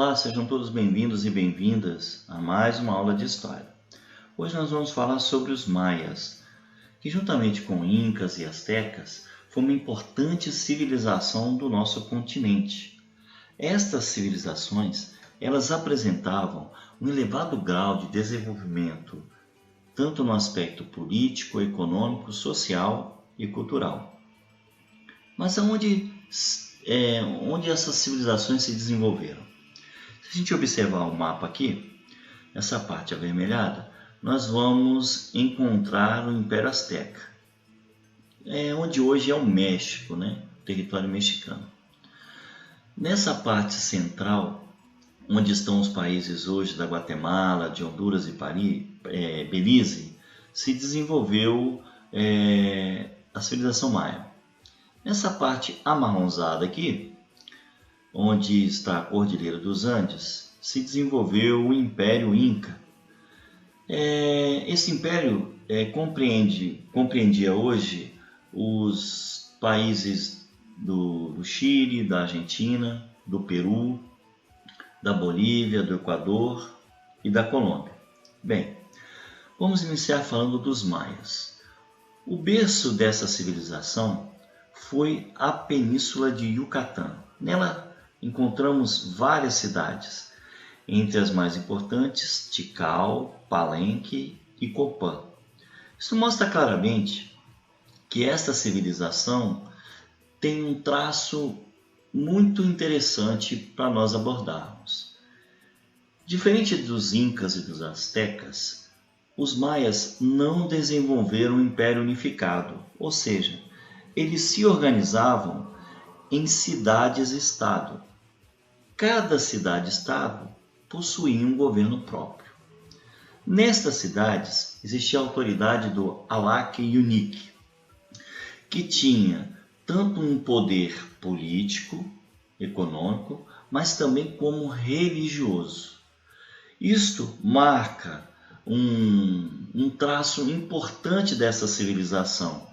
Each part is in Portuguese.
Olá, sejam todos bem-vindos e bem-vindas a mais uma aula de História. Hoje nós vamos falar sobre os maias, que juntamente com incas e astecas foi uma importante civilização do nosso continente. Estas civilizações, elas apresentavam um elevado grau de desenvolvimento, tanto no aspecto político, econômico, social e cultural. Mas onde essas civilizações se desenvolveram? Se a gente observar o mapa aqui, essa parte avermelhada, nós vamos encontrar o Império Azteca, onde hoje é o México, o território mexicano. Nessa parte central, onde estão os países hoje da Guatemala, de Honduras e Belize, se desenvolveu a civilização maia. Nessa parte amarronzada aqui, onde está a Cordilheira dos Andes, se desenvolveu o Império Inca. Esse império compreendia hoje os países do Chile, da Argentina, do Peru, da Bolívia, do Equador e da Colômbia. Bem, vamos iniciar falando dos maias. O berço dessa civilização foi a Península de Yucatán. Nela encontramos várias cidades, entre as mais importantes, Tikal, Palenque e Copán. Isso mostra claramente que esta civilização tem um traço muito interessante para nós abordarmos. Diferente dos incas e dos astecas, os maias não desenvolveram um império unificado, ou seja, eles se organizavam em cidades-estado. Cada cidade-estado possuía um governo próprio. Nestas cidades existia a autoridade do Alak Yunik, que tinha tanto um poder político, econômico, mas também como religioso. Isto marca um traço importante dessa civilização,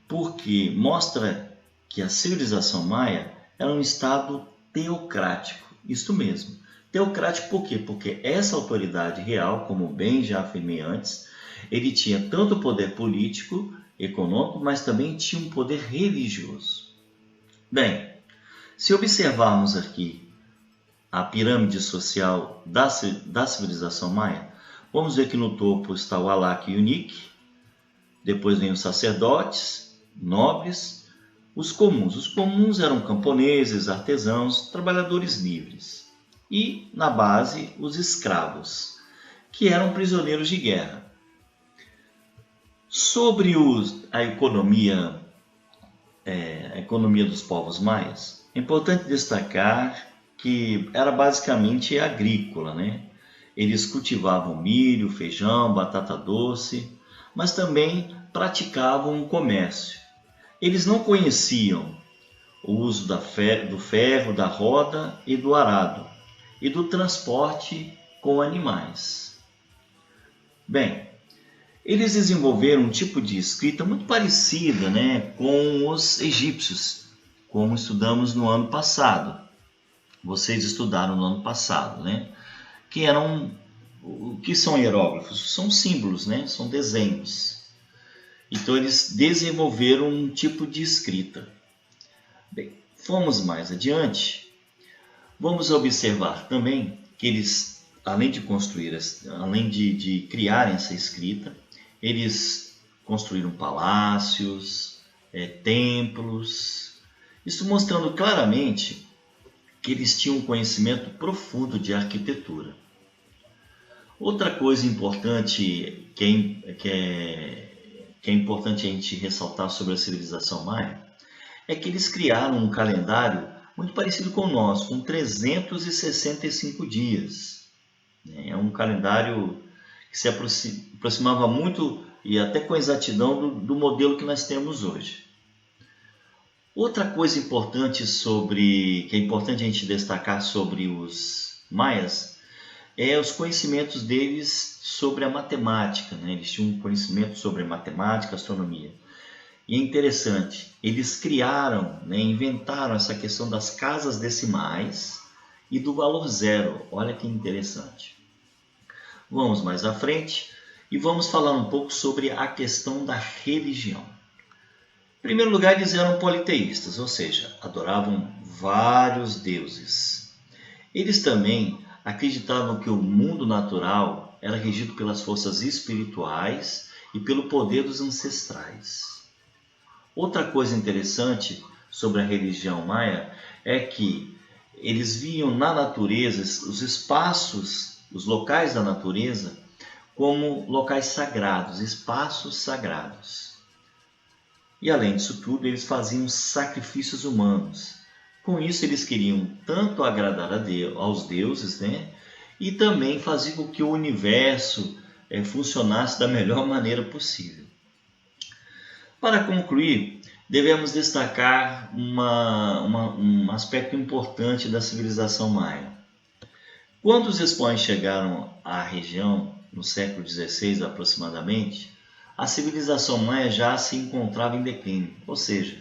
porque mostra que a civilização maia era um estado teocrático, isto mesmo. Teocrático por quê? Porque essa autoridade real, como bem já afirmei antes, ele tinha tanto poder político, econômico, mas também tinha um poder religioso. Bem, se observarmos aqui a pirâmide social da civilização maia, vamos ver que no topo está o Alak Yunik, depois vem os sacerdotes, nobres, os comuns. Os comuns eram camponeses, artesãos, trabalhadores livres. E, na base, os escravos, que eram prisioneiros de guerra. Sobre a economia dos povos maias, é importante destacar que era basicamente agrícola, Eles cultivavam milho, feijão, batata doce, mas também praticavam o comércio. Eles não conheciam o uso do ferro, da roda e do arado, e do transporte com animais. Bem, eles desenvolveram um tipo de escrita muito parecida com os egípcios, como estudamos no ano passado. Vocês estudaram no ano passado, O que são hieróglifos? São símbolos, são desenhos. Então eles desenvolveram um tipo de escrita. Bem, fomos mais adiante. Vamos observar também que eles, além de criarem essa escrita, eles construíram palácios, templos, isso mostrando claramente que eles tinham um conhecimento profundo de arquitetura. Outra coisa importante que é importante a gente ressaltar sobre a civilização maia é que eles criaram um calendário muito parecido com o nosso, com 365 dias. É um calendário que se aproximava muito e até com exatidão do modelo que nós temos hoje. Outra coisa importante que é importante a gente destacar sobre os maias é os conhecimentos deles sobre a matemática. Eles tinham um conhecimento sobre matemática, astronomia. E é interessante, eles criaram, inventaram essa questão das casas decimais e do valor zero. Olha que interessante. Vamos mais à frente e vamos falar um pouco sobre a questão da religião. Em primeiro lugar, eles eram politeístas, ou seja, adoravam vários deuses. Eles também acreditavam que o mundo natural era regido pelas forças espirituais e pelo poder dos ancestrais. Outra coisa interessante sobre a religião maia é que eles viam na natureza os espaços, os locais da natureza, como locais sagrados, espaços sagrados. E além disso tudo, eles faziam sacrifícios humanos. Com isso, eles queriam tanto agradar aos deuses, né? E também fazer com que o universo funcionasse da melhor maneira possível. Para concluir, devemos destacar um aspecto importante da civilização maia. Quando os espanhóis chegaram à região, no século XVI aproximadamente, a civilização maia já se encontrava em declínio, ou seja,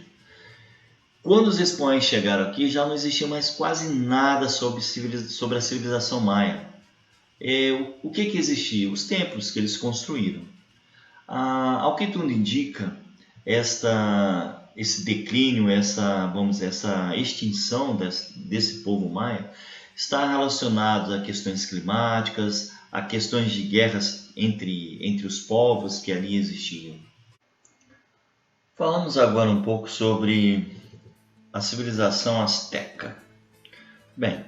quando os espanhóis chegaram aqui já não existia mais quase nada sobre a civilização maia. O que existia? Os templos que eles construíram. Ao que tudo indica, esse declínio, essa extinção desse povo maia está relacionado a questões climáticas, a questões de guerras entre os povos que ali existiam. Falamos agora um pouco sobre a civilização asteca. Bem,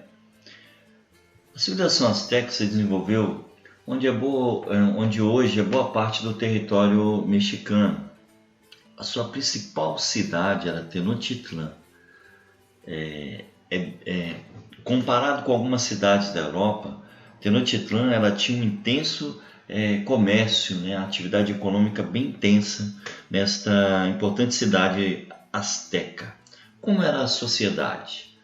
a civilização asteca se desenvolveu onde hoje é boa parte do território mexicano. A sua principal cidade era Tenochtitlan. Comparado com algumas cidades da Europa, Tenochtitlan ela tinha um intenso comércio, né, atividade econômica bem intensa nesta importante cidade asteca. Como era a sociedade?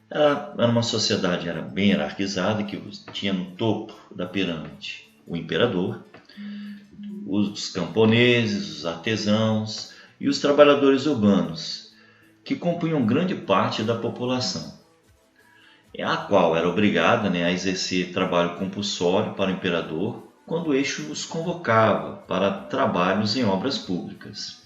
Era uma sociedade bem hierarquizada, que tinha no topo da pirâmide o imperador, os camponeses, os artesãos e os trabalhadores urbanos, que compunham grande parte da população, a qual era obrigada, né, a exercer trabalho compulsório para o imperador quando este os convocava para trabalhos em obras públicas.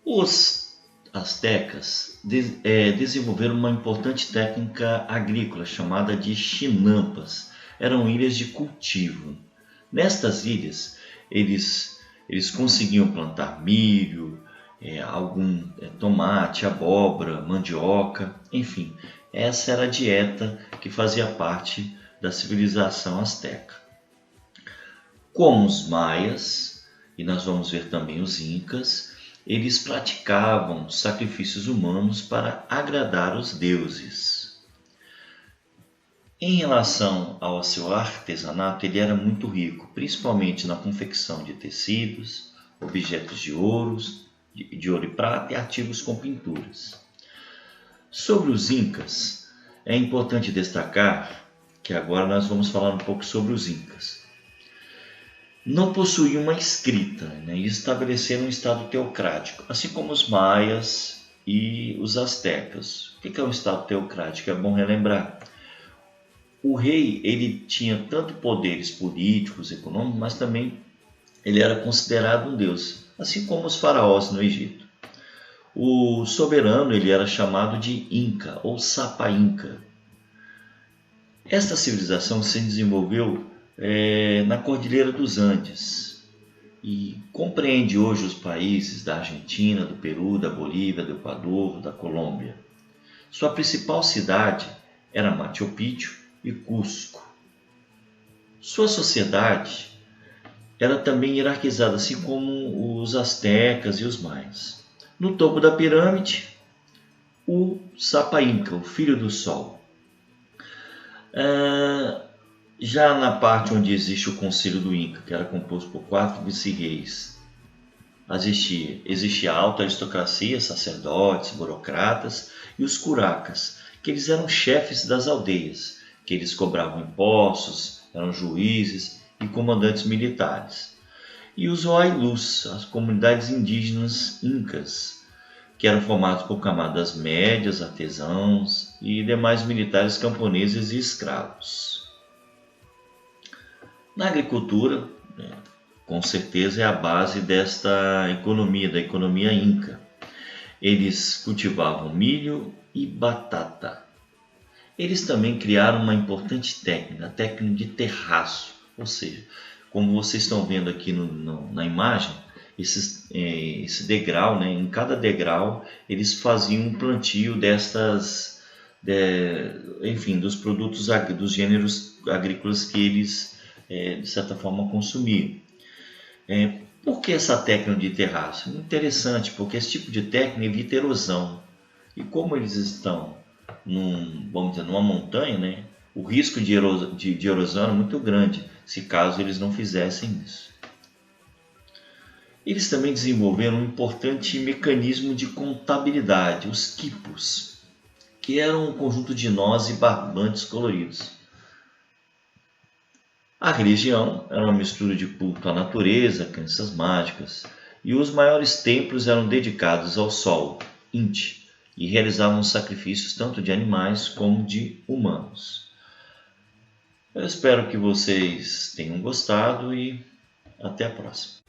Os astecas desenvolveram uma importante técnica agrícola chamada de chinampas. Eram ilhas de cultivo. Nestas ilhas, eles conseguiam plantar milho, tomate, abóbora, mandioca, enfim. Essa era a dieta que fazia parte da civilização asteca. Como os maias, e nós vamos ver também os incas, eles praticavam sacrifícios humanos para agradar os deuses. Em relação ao seu artesanato, ele era muito rico, principalmente na confecção de tecidos, objetos de ouro e prata e artigos com pinturas. Sobre os incas, é importante destacar que agora nós vamos falar um pouco sobre os incas. Não possuíam uma escrita, né, e estabeleceram um estado teocrático, assim como os maias e os astecas. O que é um estado teocrático? É bom relembrar. O rei ele tinha tanto poderes políticos, econômicos, mas também ele era considerado um deus, assim como os faraós no Egito. O soberano ele era chamado de Inca ou Sapa Inca. Esta civilização se desenvolveu na Cordilheira dos Andes e compreende hoje os países da Argentina, do Peru, da Bolívia, do Equador, da Colômbia. Sua principal cidade era Machu Picchu e Cusco. Sua sociedade era também hierarquizada, assim como os astecas e os maias. No topo da pirâmide, o Sapa Inca, o filho do sol. Já na parte onde existe o Conselho do Inca, que era composto por 4 vice-reis, existia a alta aristocracia, sacerdotes, burocratas e os curacas, que eles eram chefes das aldeias, que eles cobravam impostos, eram juízes e comandantes militares. E os Huaylus, as comunidades indígenas incas, que eram formados por camadas médias, artesãos e demais militares camponeses e escravos. Na agricultura, com certeza é a base desta economia, da economia inca. Eles cultivavam milho e batata. Eles também criaram uma importante técnica, a técnica de terraço, ou seja, como vocês estão vendo aqui na imagem, esse degrau, né? Em cada degrau eles faziam um plantio dos produtos, dos gêneros agrícolas que eles, de certa forma, consumiam. Por que essa técnica de terraço? Interessante, porque esse tipo de técnica evita erosão. E como eles estão numa montanha, né? O risco de erosão é muito grande, se caso eles não fizessem isso. Eles também desenvolveram um importante mecanismo de contabilidade, os quipos, que eram um conjunto de nós e barbantes coloridos. A religião era uma mistura de culto à natureza, crenças mágicas, e os maiores templos eram dedicados ao sol, Inti, e realizavam sacrifícios tanto de animais como de humanos. Eu espero que vocês tenham gostado e até a próxima.